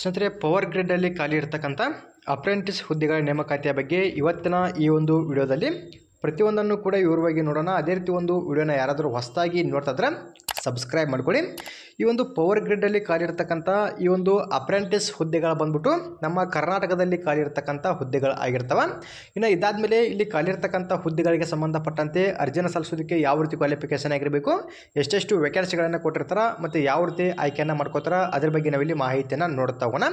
ಸ್ನೇಹಿತರೆ, ಪವರ್ ಗ್ರಿಡ್ಡಲ್ಲಿ ಖಾಲಿ ಇರತಕ್ಕಂಥ ಅಪ್ರೆಂಟಿಸ್ ಹುದ್ದೆಗಳ ನೇಮಕಾತಿಯ ಬಗ್ಗೆ ಇವತ್ತಿನ ಈ ಒಂದು ವಿಡಿಯೋದಲ್ಲಿ ಪ್ರತಿಯೊಂದನ್ನು ಕೂಡ ವಿವರವಾಗಿ ನೋಡೋಣ. ಅದೇ ರೀತಿ ಒಂದು ವಿಡಿಯೋನ ಯಾರಾದರೂ ಹೊಸದಾಗಿ ನೋಡ್ತಾ ಇದ್ರೆ ಸಬ್ಸ್ಕ್ರೈಬ್ ಮಾಡ್ಕೊಳ್ಳಿ. ಈ ಒಂದು ಪವರ್ ಗ್ರಿಡ್ಡಲ್ಲಿ ಖಾಲಿ ಇರತಕ್ಕಂಥ ಈ ಒಂದು ಅಪ್ರೆಂಟಿಸ್ ಹುದ್ದೆಗಳು ಬಂದ್ಬಿಟ್ಟು ನಮ್ಮ ಕರ್ನಾಟಕದಲ್ಲಿ ಖಾಲಿ ಇರತಕ್ಕಂಥ ಹುದ್ದೆಗಳು ಆಗಿರ್ತವೆ. ಇನ್ನು ಇದಾದಮೇಲೆ ಇಲ್ಲಿ ಖಾಲಿ ಇರತಕ್ಕಂಥ ಹುದ್ದೆಗಳಿಗೆ ಸಂಬಂಧಪಟ್ಟಂತೆ ಅರ್ಜಿನ ಸಲ್ಲಿಸೋದಕ್ಕೆ ಯಾವ ರೀತಿ ಕ್ವಾಲಿಫಿಕೇಷನ್ ಆಗಿರಬೇಕು, ಎಷ್ಟೆಷ್ಟು ವೇಕೆನ್ಸಿಗಳನ್ನು ಕೊಟ್ಟಿರ್ತಾರೆ ಮತ್ತು ಯಾವ ರೀತಿ ಆಯ್ಕೆಯನ್ನು ಮಾಡ್ಕೋತಾರೆ ಅದ್ರ ಬಗ್ಗೆ ನಾವಿಲ್ಲಿ ಮಾಹಿತಿಯನ್ನು ನೋಡ್ತಾ ಹೋಗೋಣ.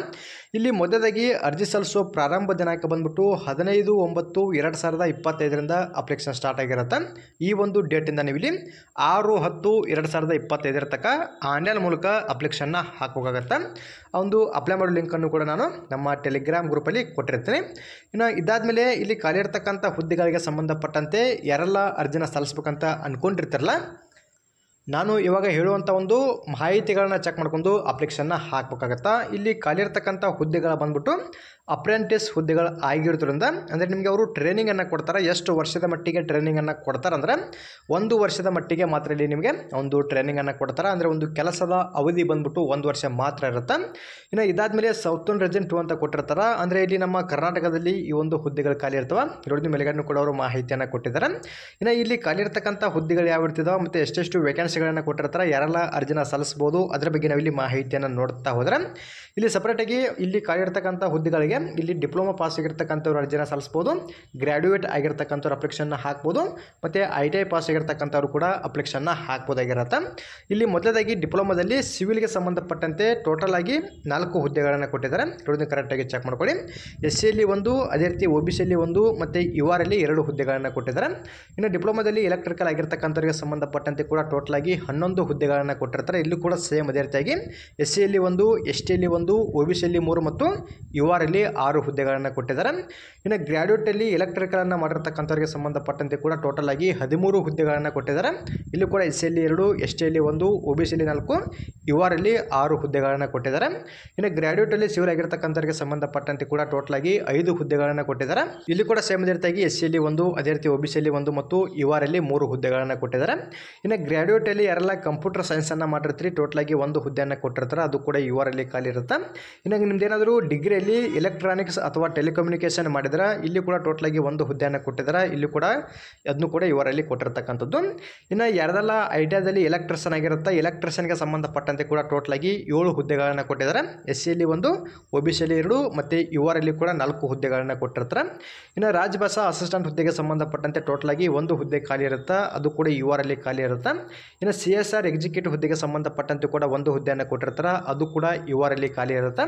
ಇಲ್ಲಿ ಮೊದಲಾಗಿ ಅರ್ಜಿ ಸಲ್ಲಿಸೋ ಪ್ರಾರಂಭ ದಿನಾಂಕ ಬಂದ್ಬಿಟ್ಟು 15/9/2025 ಅಪ್ಲಿಕೇಶನ್ ಸ್ಟಾರ್ಟ್ ಆಗಿರುತ್ತೆ. ಈ ಒಂದು ಡೇಟಿಂದ ನೀವು ಇಲ್ಲಿ 6/10/2025 ತನಕ ಆನ್ಲೈನ್ ಮೂಲಕ ಅಪ್ಲಿಕೇಶನ್ನ ಹಾಕಬೇಕಾಗತ್ತೆ. ಆ ಒಂದು ಅಪ್ಲೈ ಮಾಡೋ ಲಿಂಕನ್ನು ಕೂಡ ನಾನು ನಮ್ಮ ಟೆಲಿಗ್ರಾಮ್ ಗ್ರೂಪಲ್ಲಿ ಕೊಟ್ಟಿರ್ತೀನಿ. ಇನ್ನು ಇದಾದಮೇಲೆ ಇಲ್ಲಿ ಖಾಲಿ ಇರ್ತಕ್ಕಂಥ ಹುದ್ದೆಗಳಿಗೆ ಸಂಬಂಧಪಟ್ಟಂತೆ ಯಾರೆಲ್ಲ ಅರ್ಜಿನ ಸಲ್ಲಿಸ್ಬೇಕಂತ ಅಂದ್ಕೊಂಡಿರ್ತಾರಲ್ಲ, ನಾನು ಇವಾಗ ಹೇಳುವಂಥ ಒಂದು ಮಾಹಿತಿಗಳನ್ನ ಚೆಕ್ ಮಾಡ್ಕೊಂಡು ಅಪ್ಲಿಕೇಶನ್ನ ಹಾಕಬೇಕಾಗತ್ತಾ. ಇಲ್ಲಿ ಖಾಲಿ ಇರ್ತಕ್ಕಂಥ ಹುದ್ದೆಗಳು ಬಂದ್ಬಿಟ್ಟು ಅಪ್ರೆಂಟಿಸ್ ಹುದ್ದೆಗಳು ಆಗಿರೋದ್ರಿಂದ ಅಂದರೆ ನಿಮಗೆ ಅವರು ಟ್ರೈನಿಂಗನ್ನು ಕೊಡ್ತಾರೆ. ಎಷ್ಟು ವರ್ಷದ ಮಟ್ಟಿಗೆ ಟ್ರೈನಿಂಗನ್ನು ಕೊಡ್ತಾರೆ ಅಂದರೆ 1 ವರ್ಷದ ಮಟ್ಟಿಗೆ ಮಾತ್ರ ಇಲ್ಲಿ ನಿಮಗೆ ಒಂದು ಟ್ರೈನಿಂಗನ್ನು ಕೊಡ್ತಾರೆ. ಅಂದರೆ ಒಂದು ಕೆಲಸದ ಅವಧಿ ಬಂದ್ಬಿಟ್ಟು 1 ವರ್ಷ ಮಾತ್ರ ಇರುತ್ತೆ. ಇನ್ನು ಇದಾದಮೇಲೆ ಸೌತರ್ನ್ ರೀಜನ್ 2 ಅಂತ ಕೊಟ್ಟಿರ್ತಾರೆ. ಅಂದರೆ ಇಲ್ಲಿ ನಮ್ಮ ಕರ್ನಾಟಕದಲ್ಲಿ ಈ ಒಂದು ಹುದ್ದೆಗಳು ಖಾಲಿ ಇರ್ತವೆ. ಇರೋದು ಮೇಲೆಗಡೆ ಕೂಡ ಅವರು ಮಾಹಿತಿಯನ್ನು ಕೊಟ್ಟಿದ್ದಾರೆ. ಇನ್ನು ಇಲ್ಲಿ ಖಾಲಿ ಇರ್ತಕ್ಕಂಥ ಹುದ್ದೆಗಳು ಯಾವ ಇರ್ತಿದಾವೆ ಮತ್ತು ಎಷ್ಟೆಷ್ಟು ವೇಕೆನ್ಸಿಗಳನ್ನು ಕೊಟ್ಟಿರ್ತಾರೆ, ಯಾರೆಲ್ಲ ಅರ್ಜಿನ ಸಲ್ಲಿಸ್ಬೋದು ಅದರ ಬಗ್ಗೆ ನಾವಿಲ್ಲಿ ಮಾಹಿತಿಯನ್ನು ನೋಡ್ತಾ ಹೋದರೆ, ಇಲ್ಲಿ ಸಪ್ರೇಟಾಗಿ ಇಲ್ಲಿ ಖಾಲಿ ಇರ್ತಕ್ಕಂಥ ಹುದ್ದೆಗಳಿಗೆ ಇಲ್ಲಿ ಡಿಪ್ಲೊಮಾ ಪಾಸ್ ಆಗಿರ್ತಕ್ಕಂಥವ್ರು ಅರ್ಜಿನ ಸಲ್ಲಿಸ್ಬೋದು, ಗ್ರ್ಯಾಜುಯೇಟ್ ಆಗಿರ್ತಕ್ಕಂಥವ್ರು ಅಪ್ಲಿಕೇಶನ್ನ ಹಾಕ್ಬೋದು ಮತ್ತು ITI ಪಾಸ್ ಆಗಿರ್ತಕ್ಕಂಥವ್ರು ಕೂಡ ಅಪ್ಲಿಕೇಶನ್ನ ಹಾಕ್ಬೋದಾಗಿರುತ್ತೆ. ಇಲ್ಲಿ ಮೊದಲಾಗಿ ಡಿಪ್ಲೊಮಾದಲ್ಲಿ ಸಿವಿಲ್ಗೆ ಸಂಬಂಧಪಟ್ಟಂತೆ ಟೋಟಲ್ ಆಗಿ 4 ಹುದ್ದೆಗಳನ್ನು ಕೊಟ್ಟಿದ್ದಾರೆ. ಇರೋದನ್ನ ಕರೆಕ್ಟಾಗಿ ಚೆಕ್ ಮಾಡ್ಕೊಳ್ಳಿ. SCಯಲ್ಲಿ 1, ಅದೇ ರೀತಿ OBCಯಲ್ಲಿ 1 ಮತ್ತು URಲ್ಲಿ 2 ಹುದ್ದೆಗಳನ್ನು ಕೊಟ್ಟಿದ್ದಾರೆ. ಇನ್ನು ಡಿಪ್ಲೊಮಾದಲ್ಲಿ ಎಲೆಕ್ಟ್ರಿಕಲ್ ಆಗಿರ್ತಕ್ಕಂಥವ್ರಿಗೆ ಸಂಬಂಧಪಟ್ಟಂತೆ ಕೂಡ ಟೋಟಲ್ ಆಗಿ 11 ಹುದ್ದೆಗಳನ್ನು ಕೊಟ್ಟಿರ್ತಾರೆ. ಇಲ್ಲೂ ಕೂಡ ಸೇಮ್ ಅದೇ ರೀತಿಯಾಗಿ SCಯಲ್ಲಿ 1, STಯಲ್ಲಿ 1, OBCಯಲ್ಲಿ 3 ಮತ್ತು URಲ್ಲಿ 6 ಹುದ್ದೆಗಳನ್ನು ಕೊಟ್ಟಿದ್ದಾರೆ. ಇನ್ನು ಗ್ರ್ಯಾಜುಯೇಟಲ್ಲಿ ಎಲೆಕ್ಟ್ರಿಕಲನ್ನು ಮಾಡಿರ್ತಕ್ಕಂಥವ್ರಿಗೆ ಸಂಬಂಧಪಟ್ಟಂತೆ ಕೂಡ ಟೋಟಲ್ ಆಗಿ 13 ಹುದ್ದೆಗಳನ್ನು ಕೊಟ್ಟಿದ್ದಾರೆ. ಇಲ್ಲೂ ಕೂಡ SCಯಲ್ಲಿ 2, STಯಲ್ಲಿ 1, OBCಯಲ್ಲಿ 4, URಲ್ಲಿ 6 ಹುದ್ದೆಗಳನ್ನು ಕೊಟ್ಟಿದ್ದಾರೆ. ಇನ್ನು ಗ್ರ್ಯಾಜುಯೇಟಲ್ಲಿ ಸಿವಿಲ್ ಆಗಿರ್ತಕ್ಕಂಥವ್ರಿಗೆ ಸಂಬಂಧಪಟ್ಟಂತೆ ಕೂಡ ಟೋಟಲ್ ಆಗಿ 5 ಹುದ್ದೆಗಳನ್ನು ಕೊಟ್ಟಿದ್ದಾರೆ. ಇಲ್ಲಿ ಕೂಡ ಸೇಮ್ ಅದೇ ರೀತಿಯಾಗಿ SCಯಲ್ಲಿ 1, ಅದೇ ರೀತಿ OBCಯಲ್ಲಿ 1 ಮತ್ತು URಲ್ಲಿ 3 ಹುದ್ದೆಗಳನ್ನು ಕೊಟ್ಟಿದ್ದಾರೆ. ಇನ್ನು ಗ್ರ್ಯಾಜುಯೇಟಲ್ಲಿ ಯಾರೆಲ್ಲ ಕಂಪ್ಯೂಟರ್ ಸೈನ್ಸನ್ನು ಮಾಡಿರ್ತೀರಿ ಟೋಟಲ್ ಆಗಿ 1 ಹುದ್ದೆಯನ್ನು ಕೊಟ್ಟಿರ್ತಾರೆ, ಅದು ಕೂಡ URಲ್ಲಿ ಖಾಲಿ ಇರುತ್ತೆ. ಇನ್ನು ನಿಮ್ದೇನಾದರೂ ಡಿಗ್ರಿಯಲ್ಲಿ ಎಲೆಕ್ಟ್ರಾನಿಕ್ಸ್ ಅಥವಾ ಟೆಲಿಕಮ್ಯುನಿಕೇಷನ್ ಮಾಡಿದ್ರೆ ಇಲ್ಲಿ ಕೂಡ ಟೋಟಲ್ ಆಗಿ 1 ಹುದ್ದೆಯನ್ನು ಕೊಟ್ಟಿದ್ದಾರೆ. ಇಲ್ಲಿ ಕೂಡ ಅದನ್ನು ಕೂಡ URಲ್ಲಿ ಕೊಟ್ಟಿರ್ತಕ್ಕಂಥದ್ದು. ಇನ್ನು ಯಾರ್ದೆಲ್ಲ ITIದಲ್ಲಿ ಎಲೆಕ್ಟ್ರಿಷಿಯನ್ ಆಗಿರುತ್ತೆ, ಎಲೆಕ್ಟ್ರಿಷಿಯನ್ಗೆ ಸಂಬಂಧಪಟ್ಟಂತೆ ಕೂಡ ಟೋಟಲ್ ಆಗಿ 7 ಹುದ್ದೆಗಳನ್ನು ಕೊಟ್ಟಿದ್ದಾರೆ. SCಯಲ್ಲಿ 1, OBCಯಲ್ಲಿ 2 ಮತ್ತು URಲ್ಲಿ ಕೂಡ 4 ಹುದ್ದೆಗಳನ್ನು ಕೊಟ್ಟಿರ್ತಾರೆ. ಇನ್ನು ರಾಜಭಾಷಾ ಅಸಿಸ್ಟೆಂಟ್ ಹುದ್ದೆಗೆ ಸಂಬಂಧಪಟ್ಟಂತೆ ಟೋಟಲ್ ಆಗಿ 1 ಹುದ್ದೆ ಖಾಲಿ ಇರುತ್ತೆ, ಅದು ಕೂಡ URಲ್ಲಿ ಖಾಲಿ ಇರುತ್ತೆ. ಇನ್ನು CSR ಎಕ್ಸಿಕ್ಯೂಟಿವ್ ಹುದ್ದೆಗೆ ಸಂಬಂಧಪಟ್ಟಂತೆ ಕೂಡ 1 ಹುದ್ದೆಯನ್ನು ಕೊಟ್ಟಿರ್ತಾರೆ, ಅದು ಕೂಡ URಲ್ಲಿ ಖಾಲಿ ಇರುತ್ತೆ.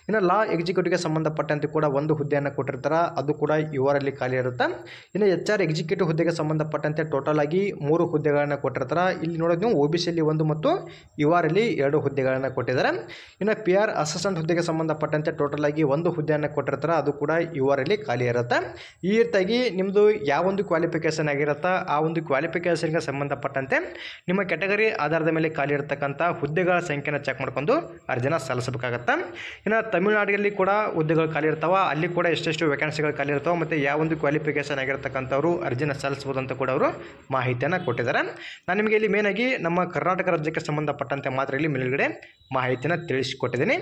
ಇನ್ನು ಲಾ ಎಕ್ಸಿಕ್ಯೂಟಿವ್ಗೆ ಸಂಬಂಧಪಟ್ಟಂತೆ ಕೂಡ 1 ಹುದ್ದೆಯನ್ನು ಕೊಟ್ಟಿರ್ತಾರೆ, ಅದು ಕೂಡ URಲ್ಲಿ ಖಾಲಿ ಇರುತ್ತೆ. ಇನ್ನು HR ಎಕ್ಸಿಕ್ಯೂಟಿವ್ ಹುದ್ದೆಗೆ ಸಂಬಂಧಪಟ್ಟಂತೆ ಟೋಟಲ್ ಆಗಿ 3 ಹುದ್ದೆಗಳನ್ನು ಕೊಟ್ಟಿರ್ತಾರೆ. ಇಲ್ಲಿ ನೋಡೋದು ನೀವು OBCಯಲ್ಲಿ 1 ಮತ್ತು URಲ್ಲಿ 2 ಹುದ್ದೆಗಳನ್ನು ಕೊಟ್ಟಿದ್ದಾರೆ. ಇನ್ನು PR ಅಸಿಸ್ಟೆಂಟ್ ಹುದ್ದೆಗೆ ಸಂಬಂಧಪಟ್ಟಂತೆ ಟೋಟಲ್ ಆಗಿ 1 ಹುದ್ದೆಯನ್ನು ಕೊಟ್ಟಿರ್ತಾರೆ, ಅದು ಕೂಡ URಲ್ಲಿ ಖಾಲಿ ಇರುತ್ತೆ. ಈ ರೀತಿಯಾಗಿ ನಿಮ್ಮದು ಯಾವ ಒಂದು ಕ್ವಾಲಿಫಿಕೇಷನ್ ಆಗಿರುತ್ತಾ ಆ ಒಂದು ಕ್ವಾಲಿಫಿಕೇಷನ್ಗೆ ಸಂಬಂಧಪಟ್ಟಂತೆ ನಿಮ್ಮ ಕ್ಯಾಟಗರಿ ಆಧಾರದ ಮೇಲೆ ಖಾಲಿ ಇರತಕ್ಕಂಥ ಹುದ್ದೆಗಳ ಸಂಖ್ಯೆನ ಚೆಕ್ ಮಾಡ್ಕೊಂಡು ಅರ್ಜಿನ ಸಲ್ಲಿಸಬೇಕಾಗತ್ತೆ. ಇನ್ನು ತಮಿಳುನಾಡಿನಲ್ಲಿ ಕೂಡ ಹುದ್ದೆಗಳು ಖಾಲಿ ಇರ್ತಾವೆ, ಅಲ್ಲಿ ಕೂಡ ಎಷ್ಟೆಷ್ಟು ವೇಕೆನ್ಸಿಗಳು ಖಾಲಿ ಇರ್ತಾವೆ ಮತ್ತು ಯಾವ ಒಂದು ಕ್ವಾಲಿಫಿಕೇಷನ್ ಆಗಿರ್ತಕ್ಕಂಥವ್ರು ಅರ್ಜಿನ ಸಲ್ಲಿಸ್ಬೋದು ಅಂತ ಕೂಡ ಅವರು ಮಾಹಿತಿಯನ್ನು ಕೊಟ್ಟಿದ್ದಾರೆ. ನಾನು ನಿಮಗೆ ಇಲ್ಲಿ ಮೇನಾಗಿ ನಮ್ಮ ಕರ್ನಾಟಕ ರಾಜ್ಯಕ್ಕೆ ಸಂಬಂಧಪಟ್ಟಂತೆ ಮಾತ್ರ ಇಲ್ಲಿ ಮೇಲ್ಗಡೆ ಮಾಹಿತಿನ ತಿಳಿಸಿಕೊಟ್ಟಿದ್ದೀನಿ.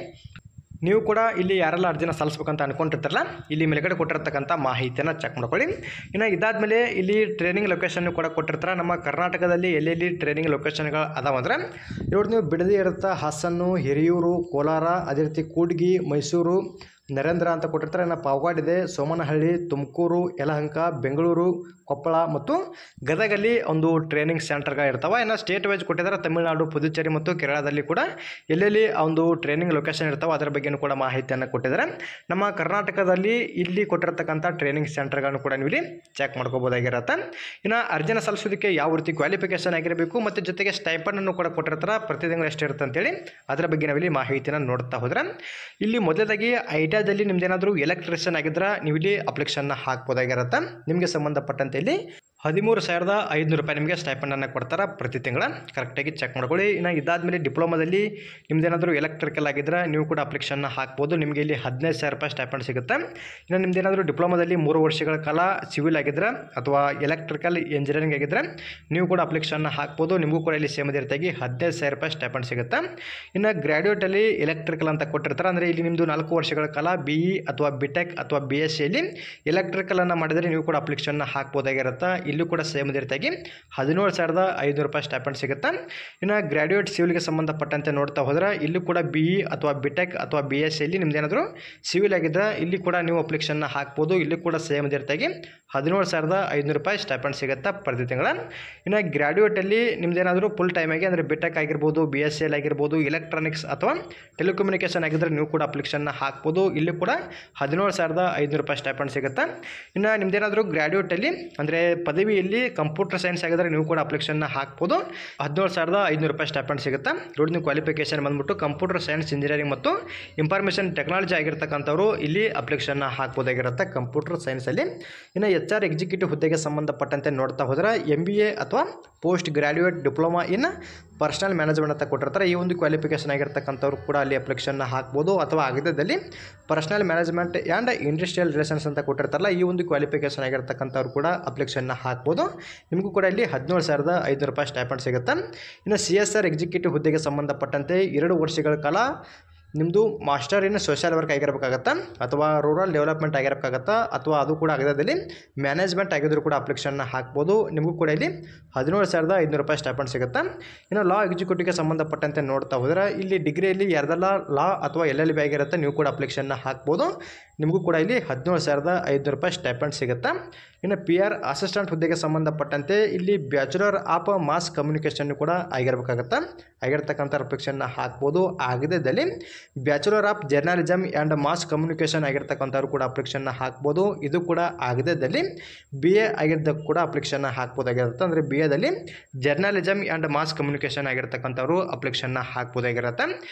ನೀವು ಕೂಡ ಇಲ್ಲಿ ಯಾರೆಲ್ಲ ಅರ್ಜಿನ ಸಲ್ಲಿಸ್ಬೇಕಂತ ಅಂದ್ಕೊಂಡಿರ್ತಾರಲ್ಲ, ಇಲ್ಲಿ ಮೇಲ್ಗಡೆ ಕೊಟ್ಟಿರ್ತಕ್ಕಂಥ ಮಾಹಿತಿಯನ್ನು ಚೆಕ್ ಮಾಡ್ಕೊಳ್ಳಿ. ಇನ್ನು ಇದಾದಮೇಲೆ ಇಲ್ಲಿ ಟ್ರೈನಿಂಗ್ ಲೊಕೇಶನ್ ಕೂಡ ಕೊಟ್ಟಿರ್ತಾರೆ. ನಮ್ಮ ಕರ್ನಾಟಕದಲ್ಲಿ ಎಲ್ಲೆಲ್ಲಿ ಟ್ರೈನಿಂಗ್ ಲೊಕೇಶನ್ಗಳು ಅದಾವಂದ್ರೆ ಇವ್ರದ್ದು ನೀವು ಬಿಡದಿ ಇರುತ್ತೆ, ಹಾಸನ್ನು, ಹಿರಿಯೂರು, ಕೋಲಾರ, ಅದೇ ರೀತಿ ಕೂಡ್ಗಿ, ಮೈಸೂರು, ನರೇಂದ್ರ ಅಂತ ಕೊಟ್ಟಿರ್ತಾರೆ. ಇನ್ನು ಪಾವಗಡ ಇದೆ, ಸೋಮನಹಳ್ಳಿ, ತುಮಕೂರು, ಯಲಹಂಕ, ಬೆಂಗಳೂರು, ಕೊಪ್ಪಳ ಮತ್ತು ಗದಗಲ್ಲಿ ಒಂದು ಟ್ರೈನಿಂಗ್ ಸೆಂಟರ್ಗಳು ಇರ್ತಾವೆ. ಇನ್ನು ಸ್ಟೇಟ್ ವೈಸ್ ಕೊಟ್ಟಿದ್ದಾರೆ, ತಮಿಳುನಾಡು, ಪುದುಚೇರಿ ಮತ್ತು ಕೇರಳದಲ್ಲಿ ಕೂಡ ಎಲ್ಲೆಲ್ಲಿ ಒಂದು ಟ್ರೈನಿಂಗ್ ಲೊಕೇಶನ್ ಇರ್ತಾವೆ ಅದರ ಬಗ್ಗೆಯೂ ಕೂಡ ಮಾಹಿತಿಯನ್ನು ಕೊಟ್ಟಿದ್ದಾರೆ. ನಮ್ಮ ಕರ್ನಾಟಕದಲ್ಲಿ ಇಲ್ಲಿ ಕೊಟ್ಟಿರ್ತಕ್ಕಂಥ ಟ್ರೈನಿಂಗ್ ಸೆಂಟರ್ಗಳನ್ನು ಕೂಡ ನೀವು ಇಲ್ಲಿ ಚೆಕ್ ಮಾಡ್ಕೋಬೋದಾಗಿರುತ್ತೆ. ಇನ್ನು ಅರ್ಜಿನ ಸಲ್ಲಿಸೋದಕ್ಕೆ ಯಾವ ರೀತಿ ಕ್ವಾಲಿಫಿಕೇಷನ್ ಆಗಿರಬೇಕು ಮತ್ತು ಜೊತೆಗೆ ಸ್ಟೈಪಂಡನ್ನು ಕೂಡ ಕೊಟ್ಟಿರ್ತಾರೆ, ಪ್ರತಿ ತಿಂಗಳು ಎಷ್ಟು ಇರುತ್ತೆ ಅಂತೇಳಿ ಅದರ ಬಗ್ಗೆ ನಾವಿಲ್ಲಿ ಮಾಹಿತಿಯನ್ನು ನೋಡ್ತಾ ಹೋದರೆ, ಇಲ್ಲಿ ಮೊದಲಾಗಿ ITIದಲ್ಲಿ ನಿಮ್ದೇನಾದರೂ ಎಲೆಕ್ಟ್ರಿಷಿಯನ್ ಆಗಿದ್ರೆ ನೀವು ಇಲ್ಲಿ ಅಪ್ಲಿಕೇಶನ್ನ ಹಾಕ್ಬೋದಾಗಿರುತ್ತೆ. ನಿಮಗೆ ಸಂಬಂಧಪಟ್ಟಂತೆ ಇಲ್ಲಿ 13,500 ರೂಪಾಯಿ ನಿಮಗೆ ಸ್ಟೈಪೆಂಡನ್ನು ಕೊಡ್ತಾರೆ ಪ್ರತಿ ತಿಂಗಳ. ಕರೆಕ್ಟಾಗಿ ಚೆಕ್ ಮಾಡ್ಕೊಳ್ಳಿ. ಇನ್ನು ಇದಾದಮೇಲೆ ಡಿಪ್ಲೊಮಾದಲ್ಲಿ ನಿಮ್ದೇನಾದರೂ ಎಲೆಕ್ಟ್ರಿಕಲ್ ಆಗಿದ್ದರೆ ನೀವು ಕೂಡ ಅಪ್ಲಿಕೇಶನ್ನ ಹಾಕ್ಬೋದು. ನಿಮಗೆ ಇಲ್ಲಿ 15,000 ರೂಪಾಯಿ ಸ್ಟೈಪೆಂಡ್ ಸಿಗುತ್ತೆ. ಇನ್ನು ನಿಮ್ದೇನಾದರೂ ಡಿಪ್ಲೊಮಾದಲ್ಲಿ 3 ವರ್ಷಗಳ ಕಾಲ ಸಿವಿಲ್ ಆಗಿದ್ದರೆ ಅಥವಾ ಎಲೆಕ್ಟ್ರಿಕಲ್ ಇಂಜಿನಿಯರಿಂಗ್ ಆಗಿದ್ದರೆ ನೀವು ಕೂಡ ಅಪ್ಲಿಕೇಶನ್ನ ಹಾಕ್ಬೋದು. ನಿಮಗೂ ಕೂಡ ಇಲ್ಲಿ ಸೇಮ್ ರೀತಿಯಾಗಿ 15,000 ರೂಪಾಯಿ ಸ್ಟೈಪೆಂಡ್ ಸಿಗುತ್ತೆ. ಇನ್ನು ಗ್ರ್ಯಾಜುಯೇಟಲ್ಲಿ ಎಲೆಕ್ಟ್ರಿಕಲ್ ಅಂತ ಕೊಟ್ಟಿರ್ತಾರೆ. ಅಂದರೆ ಇಲ್ಲಿ ನಿಮ್ಮದು 4 ವರ್ಷಗಳ ಕಾಲ BE ಅಥವಾ BTech ಅಥವಾ BSCಯಲ್ಲಿ ಎಲೆಕ್ಟ್ರಿಕಲನ್ನು ಮಾಡಿದರೆ ನೀವು ಕೂಡ ಅಪ್ಲಿಕೇಶನ್ನ ಹಾಕ್ಬೋದಾಗಿರುತ್ತೆ. ಇಲ್ಲೂ ಕೂಡ ಸೇಮ್ ರೀತಿಯಾಗಿ 17,500 ರೂಪಾಯಿ ಸ್ಟೈಪೆಂಡ್ ಸಿಗುತ್ತೆ. ಇನ್ನು ಗ್ರ್ಯಾಜುಯೇಟ್ ಸಿವಿಲ್ಗೆ ಸಂಬಂಧಪಟ್ಟಂತೆ ನೋಡ್ತಾ ಹೋದರೆ ಇಲ್ಲೂ ಕೂಡ BE ಅಥವಾ BTech ಅಥವಾ BSCಯಲ್ಲಿ ನಿಮ್ದೇನಾದರೂ ಸಿವಿಲ್ ಆಗಿದ್ದರೆ ಇಲ್ಲಿ ಕೂಡ ನೀವು ಅಪ್ಲಿಕೇಶನ್ನ ಹಾಕ್ಬೋದು. ಇಲ್ಲಿ ಕೂಡ ಸೇಮ್ ರೀತಿಯಾಗಿ 17,500 ರೂಪಾಯಿ ಸ್ಟೈಪೆಂಡ್ ಸಿಗುತ್ತೆ ಪ್ರತಿ ತಿಂಗಳ. ಇನ್ನು ಗ್ರ್ಯಾಜುಯೇಟಲ್ಲಿ ನಿಮ್ದೇನಾದರೂ ಫುಲ್ ಟೈಮ್ ಆಗಿ ಅಂದರೆ BTech ಆಗಿರ್ಬೋದು, BSCL ಆಗಿರ್ಬೋದು, ಎಲೆಕ್ಟ್ರಾನಿಕ್ಸ್ ಅಥವಾ ಟೆಲಿಕಮ್ಯುನಿಕೇಷನ್ ಆಗಿದ್ದರೆ ನೀವು ಕೂಡ ಅಪ್ಲಿಕೇಶನ್ನ ಹಾಕ್ಬೋದು. ಇಲ್ಲಿ ಕೂಡ 17,500 ರೂಪಾಯಿ ಸ್ಟೈಪೆಂಡ್ ಸಿಗುತ್ತೆ. ಇನ್ನು ನಿಮ್ದೇನಾದರೂ ಗ್ರ್ಯಾಜುಯೇಟಲ್ಲಿ ಅಂದರೆ ಪದವಿಯಲ್ಲಿ ಕಂಪ್ಯೂಟರ್ ಸೈನ್ಸ್ ಆಗಿದ್ದರೆ ನೀವು ಕೂಡ ಅಪ್ಲಿಕೇಶನ್ನ ಹಾಕ್ಬೋದು. 17,500 ರೂಪಾಯಿ ಸ್ಟೈಪೆಂಡ್ ಸಿಗುತ್ತೆ. ನೋಡಿ ನೀವು ಕ್ವಾಲಿಫಿಕೇಷನ್ ಬಂದ್ಬಿಟ್ಟು ಕಂಪ್ಯೂಟರ್ ಸೈನ್ಸ್ ಇಂಜಿನಿಯರಿಂಗ್ ಮತ್ತು ಇನ್ಫಾರ್ಮೇಷನ್ ಟೆಕ್ನಾಲಜಿ ಆಗಿರ್ತಕ್ಕಂಥವ್ರು ಇಲ್ಲಿ ಅಪ್ಲಿಕೇಶನ್ನ ಹಾಕ್ಬೋದಾಗಿರುತ್ತೆ ಕಂಪ್ಯೂಟರ್ ಸೈನ್ಸಲ್ಲಿ. ಇನ್ನು HR ಎಕ್ಸಿಕ್ಯೂಟಿವ್ ಹುದ್ದೆಗೆ ಸಂಬಂಧಪಟ್ಟಂತೆ ನೋಡ್ತಾ ಹೋದರೆ MBA ಅಥವಾ post graduate diploma in personal management ಅಂತ ಕೊಟ್ಟಿರ್ತಾರೆ. ಈ ಒಂದು ಕ್ವಾಲಿಫಿಕೇಷನ್ ಆಗಿರ್ತಕ್ಕಂಥವ್ರು ಕೂಡ ಅಲ್ಲಿ ಅಪ್ಲಿಕೇಶನ್ನ ಹಾಕ್ಬೋದು. ಅಥವಾ ಆಗದಲ್ಲಿ personal management and industrial relations ಅಂತ ಕೊಟ್ಟಿರ್ತಾರಲ್ಲ, ಈ ಒಂದು ಕ್ವಾಲಿಫಿಕೇಷನ್ ಆಗಿರ್ತಕ್ಕಂಥವ್ರು ಕೂಡ ಅಪ್ಲಿಕೇಶನ್ನ ಹಾಕ್ಬೋದು. ನಿಮಗೂ ಕೂಡ ಇಲ್ಲಿ 17,500 ರೂಪಾಯಿ ಸ್ಟೈಪೆಂಡ್ ಸಿಗುತ್ತೆ. ಇನ್ನು CSR ಎಕ್ಸಿಕ್ಯೂಟಿವ್ ಹುದ್ದೆಗೆ ಸಂಬಂಧಪಟ್ಟಂತೆ 2 ವರ್ಷಗಳ ಕಾಲ ನಿಮ್ಮದು ಮಾಸ್ಟರ್ ಇನ್ ಸೋಷಿಯಲ್ ವರ್ಕ್ ಆಗಿರಬೇಕಾಗತ್ತಾ ಅಥವಾ ರೂರಲ್ ಡೆವಲಪ್ಮೆಂಟ್ ಆಗಿರಬೇಕಾಗತ್ತಾ ಅಥವಾ ಅದು ಕೂಡ ಆಗದಲ್ಲಿ ಮ್ಯಾನೇಜ್ಮೆಂಟ್ ಆಗಿದ್ದರೂ ಕೂಡ ಅಪ್ಲಿಕೇಶನ್ನ ಹಾಕ್ಬೋದು. ನಿಮಗೂ ಕೂಡ ಇಲ್ಲಿ 17,500 ರೂಪಾಯಿ ಸ್ಟೈಪೆಂಡ್ ಸಿಗುತ್ತೆ. ಇನ್ನು ಲಾ ಎಕ್ಸಿಕ್ಯೂಟಿವ್ಗೆ ಸಂಬಂಧಪಟ್ಟಂತೆ ನೋಡ್ತಾ ಹೋದರೆ ಇಲ್ಲಿ ಡಿಗ್ರಿಯಲ್ಲಿ ಯಾರ್ದೆಲ್ಲ ಲಾ ಅಥವಾ LLB ಆಗಿರುತ್ತೆ ನೀವು ಕೂಡ ಅಪ್ಲಿಕೇಶನ್ನ ಹಾಕ್ಬೋದು. ನಿಮಗೂ ಕೂಡ ಇಲ್ಲಿ 17,500 ರೂಪಾಯಿ ಸ್ಟೈಪೆಂಡ್ ಸಿಗುತ್ತೆ. ಇನ್ನು PR ಅಸಿಸ್ಟೆಂಟ್ ಹುದ್ದೆಗೆ ಸಂಬಂಧಪಟ್ಟಂತೆ ಇಲ್ಲಿ ಬ್ಯಾಚುಲರ್ ಆಫ್ ಮಾಸ್ ಕಮ್ಯುನಿಕೇಷನ್ ಕೂಡ ಆಗಿರ್ತಕ್ಕಂಥ ಅಪ್ಲಿಕೇಶನ್ನ ಹಾಕ್ಬೋದು. ಆಗದಲ್ಲಿ bachelor of journalism and mass communication ಆಗಿರ್ತಕ್ಕಂಥವ್ರು ಕೂಡ ಅಪ್ಲಿಕೇಶನ್ನ ಹಾಕ್ಬೋದು. ಇದು ಕೂಡ ಆಗದಲ್ಲಿ BA ಆಗಿದ್ದ ಕೂಡ ಅಪ್ಲಿಕೇಶನ್ನ ಹಾಕ್ಬೋದಾಗಿರುತ್ತೆ. ಅಂದರೆ BAದಲ್ಲಿ ಜರ್ನಲಿಸಮ್ ಆ್ಯಂಡ್ ಮಾಸ್ ಕಮ್ಯುನಿಕೇಷನ್ ಆಗಿರ್ತಕ್ಕಂಥವ್ರು ಅಪ್ಲಿಕೇಶನ್ನ ಹಾಕ್ಬೋದಾಗಿರುತ್ತೆ.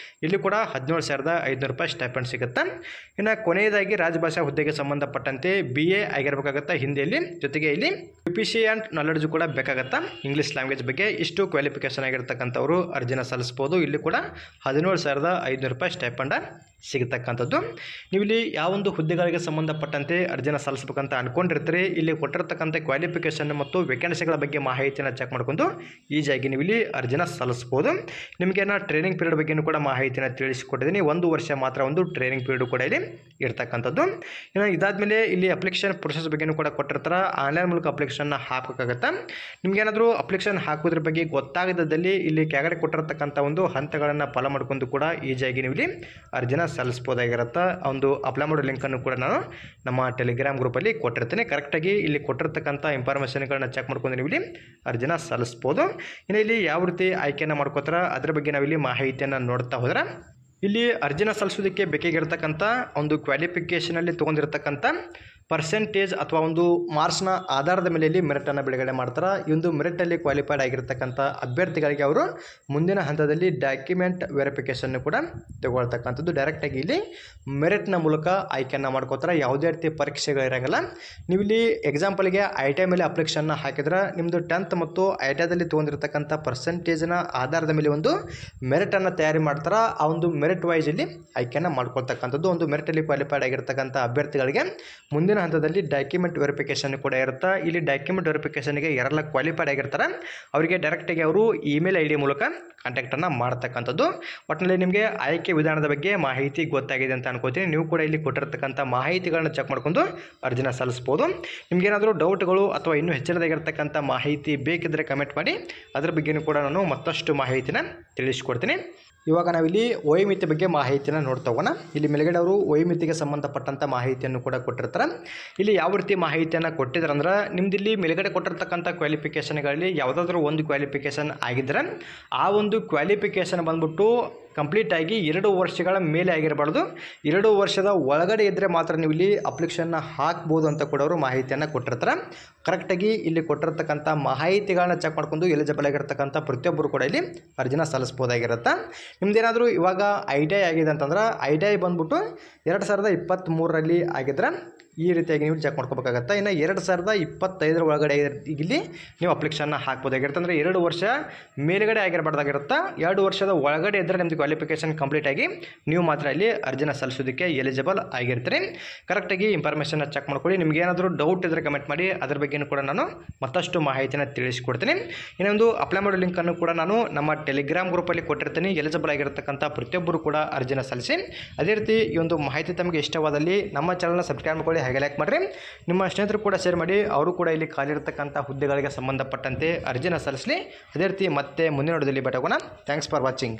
ಇಲ್ಲಿ ಕೂಡ 17,500 ರೂಪಾಯಿ ಸ್ಟೈಪೆಂಡ್ ಸಿಗುತ್ತೆ. ಇನ್ನು ಕೊನೆಯದಾಗಿ ರಾಜಭಾಷಾ ಹುದ್ದೆಗೆ ಸಂಬಂಧಪಟ್ಟಂತೆ BA ಆಗಿರಬೇಕಾಗುತ್ತೆ ಹಿಂದಿಯಲ್ಲಿ, ಜೊತೆಗೆ ಇಲ್ಲಿ UPC ಆ್ಯಂಡ್ ನಾಲೆಡ್ಜ್ ಕೂಡ ಬೇಕಾಗತ್ತಾ ಇಂಗ್ಲೀಷ್ ಲ್ಯಾಂಗ್ವೇಜ್ ಬಗ್ಗೆ. ಇಷ್ಟು ಕ್ವಾಲಿಫಿಕೇಷನ್ ಆಗಿರ್ತಕ್ಕಂಥವ್ರು ಅರ್ಜಿನ ಸಲ್ಲಿಸ್ಬೋದು. ಇಲ್ಲಿ ಕೂಡ 17,500 ರೂಪಾಯಿ ಸ್ಟೈಪೆಂಡ ಸಿಗತಕ್ಕಂಥದ್ದು. ನೀವು ಇಲ್ಲಿ ಯಾವೊಂದು ಹುದ್ದೆಗಳಿಗೆ ಸಂಬಂಧಪಟ್ಟಂತೆ ಅರ್ಜಿನ ಸಲ್ಲಿಸಬೇಕಂತ ಅಂದ್ಕೊಂಡಿರ್ತೀರಿ, ಇಲ್ಲಿ ಕೊಟ್ಟಿರ್ತಕ್ಕಂಥ ಕ್ವಾಲಿಫಿಕೇಷನ್ ಮತ್ತು ವೇಕೆನ್ಸಿಗಳ ಬಗ್ಗೆ ಮಾಹಿತಿಯನ್ನು ಚೆಕ್ ಮಾಡ್ಕೊಂಡು ಈಸಿಯಾಗಿ ನೀವು ಇಲ್ಲಿ ಅರ್ಜಿನ ಸಲ್ಲಿಸ್ಬೋದು. ನಿಮಗೆ ನಾನು ಟ್ರೈನಿಂಗ್ ಪೀರಿಯಡ್ ಬಗ್ಗೆಯೂ ಕೂಡ ಮಾಹಿತಿಯನ್ನು ತಿಳಿಸಿಕೊಟ್ಟಿದ್ದೀನಿ. 1 ವರ್ಷ ಮಾತ್ರ ಒಂದು ಟ್ರೈನಿಂಗ್ ಪೀರಿಯಡ್ ಕೂಡ ಇಲ್ಲಿ ಇರ್ತಕ್ಕಂಥದ್ದು. ಇನ್ನು ಇದಾದಮೇಲೆ ಇಲ್ಲಿ ಅಪ್ಲಿಕೇಶನ್ ಪ್ರೊಸೆಸ್ ಬಗ್ಗೆಯೂ ಕೂಡ ಕೊಟ್ಟಿರ್ತಾರೆ. ಆನ್ಲೈನ್ ಮೂಲಕ ಅಪ್ಲಿಕೇಶನ್ನ ಹಾಕಬೇಕಾಗತ್ತೆ. ನಿಮಗೇನಾದರೂ ಅಪ್ಲಿಕೇಶನ್ ಹಾಕೋದ್ರ ಬಗ್ಗೆ ಗೊತ್ತಾಗದಲ್ಲಿ ಇಲ್ಲಿ ಕೆಳಗಡೆ ಕೊಟ್ಟಿರ್ತಕ್ಕಂಥ ಒಂದು ಹಂತಗಳನ್ನು ಫಾಲೋ ಮಾಡ್ಕೊಂಡು ಕೂಡ ಈಸಿಯಾಗಿ ನೀವು ಇಲ್ಲಿ ಅರ್ಜಿನ ಸಲ್ಲಿಸ್ಬೋದಾಗಿರುತ್ತೆ. ಒಂದು ಅಪ್ಲೈ ಮಾಡೋ ಲಿಂಕನ್ನು ಕೂಡ ನಾನು ನಮ್ಮ ಟೆಲಿಗ್ರಾಮ್ ಗ್ರೂಪಲ್ಲಿ ಕೊಟ್ಟಿರ್ತೀನಿ. ಕರೆಕ್ಟಾಗಿ ಇಲ್ಲಿ ಕೊಟ್ಟಿರ್ತಕ್ಕಂಥ ಇನ್ಫಾರ್ಮೇಷನ್ಗಳನ್ನ ಚೆಕ್ ಮಾಡ್ಕೊಂಡು ನೀವು ಇಲ್ಲಿ ಅರ್ಜಿನ ಸಲ್ಲಿಸ್ಬೋದು. ಇನ್ನು ಇಲ್ಲಿ ಯಾವ ರೀತಿ ಆಯ್ಕೆಯನ್ನು ಮಾಡ್ಕೋತಾರೆ ಅದ್ರ ಬಗ್ಗೆ ನಾವಿಲ್ಲಿ ಮಾಹಿತಿಯನ್ನು ನೋಡ್ತಾ ಹೋದ್ರೆ, ಇಲ್ಲಿ ಅರ್ಜಿನ ಸಲ್ಲಿಸೋದಕ್ಕೆ ಬೇಕಾಗಿರ್ತಕ್ಕಂಥ ಒಂದು ಕ್ವಾಲಿಫಿಕೇಷನಲ್ಲಿ ತೊಗೊಂಡಿರ್ತಕ್ಕಂಥ ಪರ್ಸೆಂಟೇಜ್ ಅಥವಾ ಒಂದು ಮಾರ್ಕ್ಸ್ನ ಆಧಾರದ ಮೇಲೆ ಇಲ್ಲಿ ಮೆರಿಟನ್ನು ಬಿಡುಗಡೆ ಮಾಡ್ತಾರೆ. ಈ ಒಂದು ಮೆರಿಟಲ್ಲಿ ಕ್ವಾಲಿಫೈಡ್ ಆಗಿರ್ತಕ್ಕಂಥ ಅಭ್ಯರ್ಥಿಗಳಿಗೆ ಅವರು ಮುಂದಿನ ಹಂತದಲ್ಲಿ ಡಾಕ್ಯುಮೆಂಟ್ ವೆರಿಫಿಕೇಷನ್ ಕೂಡ ತಗೊಳ್ತಕ್ಕಂಥದ್ದು. ಡೈರೆಕ್ಟಾಗಿ ಇಲ್ಲಿ ಮೆರಿಟ್ನ ಮೂಲಕ ಆಯ್ಕೆಯನ್ನು ಮಾಡ್ಕೋತಾರೆ. ಯಾವುದೇ ರೀತಿ ಪರೀಕ್ಷೆಗಳಿರಂಗಿಲ್ಲ. ನೀವು ಇಲ್ಲಿ ಎಕ್ಸಾಂಪಲ್ಗೆ ITI ಮೇಲೆ ಅಪ್ಲಿಕೇಶನ್ನ ಹಾಕಿದ್ರೆ ನಿಮ್ಮದು 10th ಮತ್ತು ITIದಲ್ಲಿ ತೊಗೊಂಡಿರ್ತಕ್ಕಂಥ ಪರ್ಸೆಂಟೇಜ್ನ ಆಧಾರದ ಮೇಲೆ ಒಂದು ಮೆರಿಟನ್ನು ತಯಾರಿ ಮಾಡ್ತಾರೆ. ಆ ಒಂದು ಮೆರಿಟ್ ವೈಸ್ ಇಲ್ಲಿ ಆಯ್ಕೆಯನ್ನು ಮಾಡ್ಕೊಳ್ತಕ್ಕಂಥದ್ದು. ಒಂದು ಮೆರಿಟಲ್ಲಿ ಕ್ವಾಲಿಫೈಡ್ ಆಗಿರ್ತಕ್ಕಂಥ ಅಭ್ಯರ್ಥಿಗಳಿಗೆ ಮುಂದಿನ ಹಂತದಲ್ಲಿ ಡಾಕ್ಯುಮೆಂಟ್ ವೆರಿಫಿಕೇಷನ್ ಕೂಡ ಇರುತ್ತೆ. ಇಲ್ಲಿ ಡಾಕ್ಯುಮೆಂಟ್ ವೆರಿಫಿಕೇಷನ್ಗೆ ಯಾರೆಲ್ಲ ಕ್ವಾಲಿಫೈಡ್ ಆಗಿರ್ತಾರೆ ಅವರಿಗೆ ಡೈರೆಕ್ಟಾಗಿ ಅವರು ಇಮೇಲ್ ID ಮೂಲಕ ಕಾಂಟ್ಯಾಕ್ಟನ್ನು ಮಾಡ್ತಕ್ಕಂಥದ್ದು. ಒಟ್ಟಿನಲ್ಲಿ ನಿಮಗೆ ಆಯ್ಕೆ ವಿಧಾನದ ಬಗ್ಗೆ ಮಾಹಿತಿ ಗೊತ್ತಾಗಿದೆ ಅಂತ ಅನ್ಕೋತೀನಿ. ನೀವು ಕೂಡ ಇಲ್ಲಿ ಕೊಟ್ಟಿರ್ತಕ್ಕಂಥ ಮಾಹಿತಿಗಳನ್ನ ಚೆಕ್ ಮಾಡ್ಕೊಂಡು ಅರ್ಜಿನ ಸಲ್ಲಿಸ್ಬೋದು. ನಿಮಗೇನಾದರೂ ಡೌಟ್ಗಳು ಅಥವಾ ಇನ್ನೂ ಹೆಚ್ಚಿನದಾಗಿರ್ತಕ್ಕಂಥ ಮಾಹಿತಿ ಬೇಕಿದ್ದರೆ ಕಮೆಂಟ್ ಮಾಡಿ, ಅದ್ರ ಬಗ್ಗೆಯೂ ಕೂಡ ನಾನು ಮತ್ತಷ್ಟು ಮಾಹಿತಿನ ತಿಳಿಸ್ಕೊಡ್ತೀನಿ. ಇವಾಗ ನಾವಿಲ್ಲಿ ವಯೋಮಿತಿ ಬಗ್ಗೆ ಮಾಹಿತಿನ ನೋಡ್ತಾ ಹೋಗೋಣ. ಇಲ್ಲಿ ಮೇಲ್ಗಡೆ ಅವರು ವಯೋಮಿತಿಗೆ ಸಂಬಂಧಪಟ್ಟಂಥ ಮಾಹಿತಿಯನ್ನು ಕೂಡ ಕೊಟ್ಟಿರ್ತಾರೆ. ಇಲ್ಲಿ ಯಾವ ರೀತಿ ಮಾಹಿತಿಯನ್ನು ಕೊಟ್ಟಿದ್ದಾರೆ ಅಂದ್ರೆ, ನಿಮ್ದಿಲ್ಲಿ ಮೇಲ್ಗಡೆ ಕೊಟ್ಟಿರ್ತಕ್ಕಂಥ ಕ್ವಾಲಿಫಿಕೇಷನ್ಗಳಲ್ಲಿ ಯಾವುದಾದ್ರೂ ಒಂದು ಕ್ವಾಲಿಫಿಕೇಷನ್ ಆಗಿದ್ದರೆ ಆ ಒಂದು ಕ್ವಾಲಿಫಿಕೇಷನ್ ಬಂದ್ಬಿಟ್ಟು ಕಂಪ್ಲೀಟಾಗಿ 2 ವರ್ಷಗಳ ಮೇಲೆ ಆಗಿರಬಾರ್ದು. 2 ವರ್ಷದ ಒಳಗಡೆ ಇದ್ದರೆ ಮಾತ್ರ ನೀವು ಇಲ್ಲಿ ಅಪ್ಲಿಕೇಶನ್ನ ಹಾಕ್ಬೋದು ಅಂತ ಕೂಡ ಅವರು ಮಾಹಿತಿಯನ್ನು ಕೊಟ್ಟಿರ್ತಾರೆ. ಕರೆಕ್ಟಾಗಿ ಇಲ್ಲಿ ಕೊಟ್ಟಿರ್ತಕ್ಕಂಥ ಮಾಹಿತಿಗಳನ್ನ ಚೆಕ್ ಮಾಡ್ಕೊಂಡು ಎಲಿಜಿಬಲ್ ಆಗಿರ್ತಕ್ಕಂಥ ಪ್ರತಿಯೊಬ್ಬರು ಕೂಡ ಇಲ್ಲಿ ಅರ್ಜಿನ ಸಲ್ಲಿಸ್ಬೋದಾಗಿರುತ್ತೆ. ನಿಮ್ದೇನಾದರೂ ಇವಾಗ ITI ಆಗಿದೆ ಅಂತಂದ್ರೆ ITI ಬಂದ್ಬಿಟ್ಟು 2023ರಲ್ಲಿ ಆಗಿದ್ರೆ ಈ ರೀತಿಯಾಗಿ ನೀವು ಚೆಕ್ ಮಾಡ್ಕೋಬೇಕಾಗತ್ತೆ. ಇನ್ನು 2025 ಒಳಗಡೆ ಇಲ್ಲಿ ನೀವು ಅಪ್ಲಿಕೇಶನ್ನ ಹಾಕ್ಬೋದಾಗಿರುತ್ತೆ. ಅಂದರೆ 2 ವರ್ಷ ಮೇಲುಗಡೆ ಆಗಿರಬಾರ್ದಾಗಿರುತ್ತೆ. 2 ವರ್ಷದ ಒಳಗಡೆ ಇದ್ದರೆ ನಿಮ್ಮದು ಕ್ವಾಲಿಫಿಕೇಷನ್ ಕಂಪ್ಲೀಟ್ ಆಗಿ ನೀವು ಮಾತ್ರ ಇಲ್ಲಿ ಅರ್ಜಿನ ಸಲ್ಲಿಸೋದಕ್ಕೆ ಎಲಿಜಿಬಲ್ ಆಗಿರ್ತೀರಿ. ಕರೆಕ್ಟಾಗಿ ಇನ್ಫಾರ್ಮೇಷನ್ನ ಚೆಕ್ ಮಾಡ್ಕೊಳ್ಳಿ. ನಿಮ್ಗೆ ಏನಾದರೂ ಡೌಟ್ ಇದ್ದರೆ ಕಮೆಂಟ್ ಮಾಡಿ, ಅದ್ರ ಬಗ್ಗೆಯೂ ಕೂಡ ನಾನು ಮತ್ತಷ್ಟು ಮಾಹಿತಿನ ತಿಳಿಸ್ಕೊಡ್ತೀನಿ. ಇನ್ನೊಂದು ಅಪ್ಲೈ ಮಾಡೋ ಲಿಂಕನ್ನು ಕೂಡ ನಾನು ನಮ್ಮ ಟೆಲಿಗ್ರಾಮ್ ಗ್ರೂಪಲ್ಲಿ ಕೊಟ್ಟಿರ್ತೀನಿ. ಎಲಿಜಿಬಲ್ ಆಗಿರತಕ್ಕಂಥ ಪ್ರತಿಯೊಬ್ಬರು ಕೂಡ ಅರ್ಜಿನ ಸಲ್ಲಿಸಿ. ಅದೇ ರೀತಿ ಈ ಒಂದು ಮಾಹಿತಿ ತಮಗೆ ಇಷ್ಟವಾದಲ್ಲಿ ನಮ್ಮ ಚಾನಲ್ನ ಸಬ್ಸ್ಕ್ರೈಬ್ ಮಾಡ್ಕೊಳ್ಳಿ, ಹಾಗೆ ಲೈಕ್ ಮಾಡಿರಿ. ನಿಮ್ಮ ಸ್ನೇಹಿತರು ಕೂಡ ಶೇರ್ ಮಾಡಿ, ಅವರು ಕೂಡ ಇಲ್ಲಿ ಖಾಲಿರ್ತಕ್ಕಂಥ ಹುದ್ದೆಗಳಿಗೆ ಸಂಬಂಧಪಟ್ಟಂತೆ ಅರ್ಜಿನ ಸಲ್ಲಿಸಲಿ. ಅದೇ ರೀತಿ ಮತ್ತೆ ಮುಂದಿನ ವಿಡಿಯೋದಲ್ಲಿ ಭೇಟಿ ಆಗೋಣ. Thanks for watching.